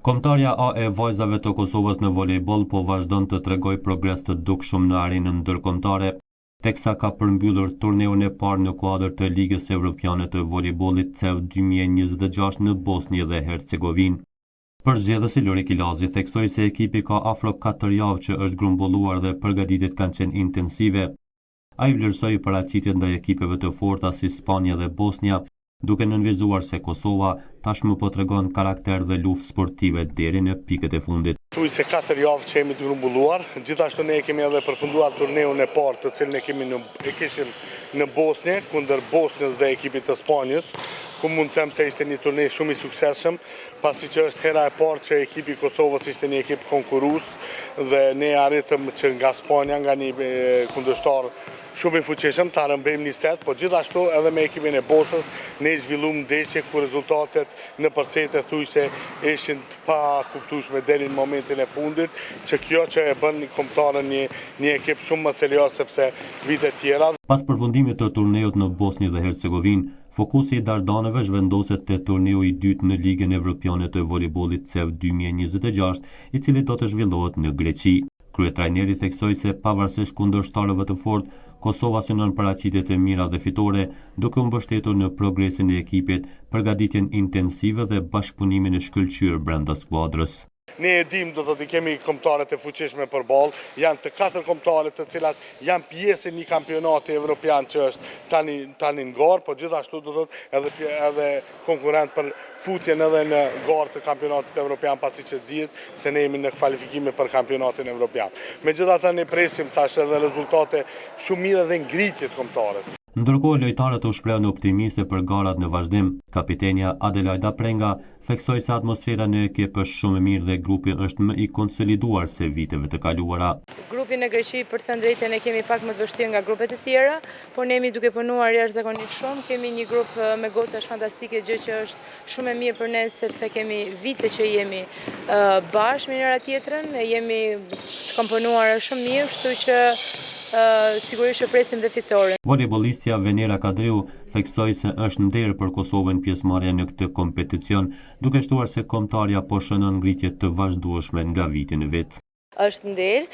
Kombëtarja A e vajzave të Kosovës në volejboll po vazhdon të tregoj progres të dukshëm në arenën ndërkombëtare, teksa ka përmbyllur turneun e parë në kuadër të Ligës Evropiane të Volejbollit CEV 2026 në Bosnjë dhe Hercegovinë. Përzgjedhësi Lori Kilazi theksoi se ekipi ka afro 4 javë që është grumbulluar dhe përgatitjet kanë qenë intensive. Ai vlerësoi paraqitjet ndaj ekipeve të forta si Spanja dhe Bosnja, duke nënvizuar se Kosova tashmë po tregon karakter dhe luftë sportive deri në pikët e fundit. Thuaj se 4 javë që jemi të grumbulluar, gjithashtu ne kemi edhe përfunduar turneun e parë të cilin e kishim në Bosnjë, kundër Bosnjës dhe ekipit të Spanjës, ku mund të them se ishte një turne shumë i suksesshëm, pasi që është hera e parë që ekipi i Kosovës ishte një ekip konkurrues dhe ne arritëm që nga Spanja, nga një kundërshtar shumë i fuqishëm, ta rëmbejmë një set, po gjithashtu edhe me ekipin e Bosnës ne zhvilluam ndeshje ku rezultatet në përsete thujse ishin të pa kuptueshme deri në momentin e fundit, që kjo që e bën kombëtarën një ekip shumë më serioz sepse vite tjera. Pas përfundimit të turneut në Bosnjë dhe Hercegovinë, fokusi i dardanëve zhvendoset te turneu i dytë në Ligën Evropiane të Volejbollit CEV 2026, i cili do të zhvillohet në Greqi. Kryetrajneri theksoi se pavarësisht kundërshtarëve të fortë, Kosova synon paraqitjet e mira dhe fitore, duke u mbështetur në progresin e ekipit, përgatitjen intensive dhe bashkëpunimin e shkëlqyer brenda skuadrës. Ne e dim do të kemi kombëtarët e fuqishme për ballë, janë të 4 kombëtarët të cilat janë pjesë e një kampionati evropian që është tani në garë, po gjithashtu do të thotë edhe konkurrent për futjen edhe në garë të kampionatit evropian, pasi që dihet se ne jemi në kvalifikime për kampionatin evropian. Megjithatë ne presim tash edhe rezultate shumë mira dhe ngritje të kombëtarës. Ndërkohë lojtarët u shprehën optimiste për garat në vazhdim. Kapitenja Adelaida Prenga theksoi se atmosfera në ekip është shumë e mirë dhe grupi është më i konsoliduar se viteve të kaluara. Grupi në Greqi, për të thënë drejtën, e kemi pak më të vështirë nga grupet e tjera, por ne jemi duke punuar jashtëzakonisht shumë. Kemi një grup me gocash fantastike, gjë që është shumë e mirë për ne sepse kemi vite që jemi bashkë me njëra tjetrën, jemi komponuar shumë mirë, kështu që sigurisht që presim dhe fitoren. Volejbolistja Venera Kadriu theksoi se është nder për Kosovën pjesëmarrja në këtë kompeticion, duke shtuar se kombëtarja po shënon ngritje të vazhdueshme nga viti në vit. Është nder,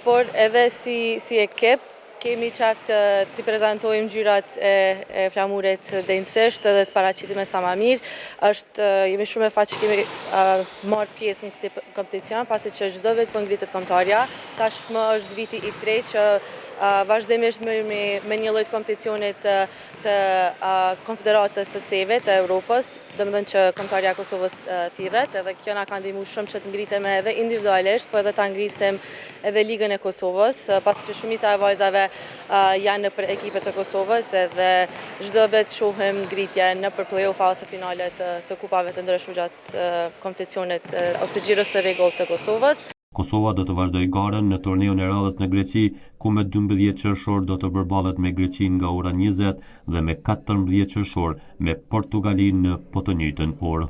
por edhe si ekip kemi qef të prezentojmë ngjyrat e flamurit denjësisht edhe të paraqitim sa më mirë. Jemi shumë e fat që kemi marrë pjesë në këtë kompeticion, pasi që çdo vit po ngritet kombëtarja. Tashmë është viti i tretë që vazhdimisht me një lloj kompeticionit të konfederatës të CEV të Evropës, domethënë që kombëtarja e Kosovës thirret, edhe kjo na ka ndihmuar shumë që të ngritemi edhe individualisht, po edhe ta ngrisim edhe ligën e Kosovës, pasi që shumica e vajzave janë nëpër ekipet të Kosovës edhe çdo vit shohim ngritje nëpër play-off ose finalet të kupave të ndryshme gjatë kompeticionit ose xhiros të rregullt të Kosovës. Kosova do të vazhdojë garën në turneun e radhës në Greqi, ku me 12 qershor do të përballet me Greqinë nga ora 20 dhe me 14 qershor me Portugalinë në po të njëjtën orë.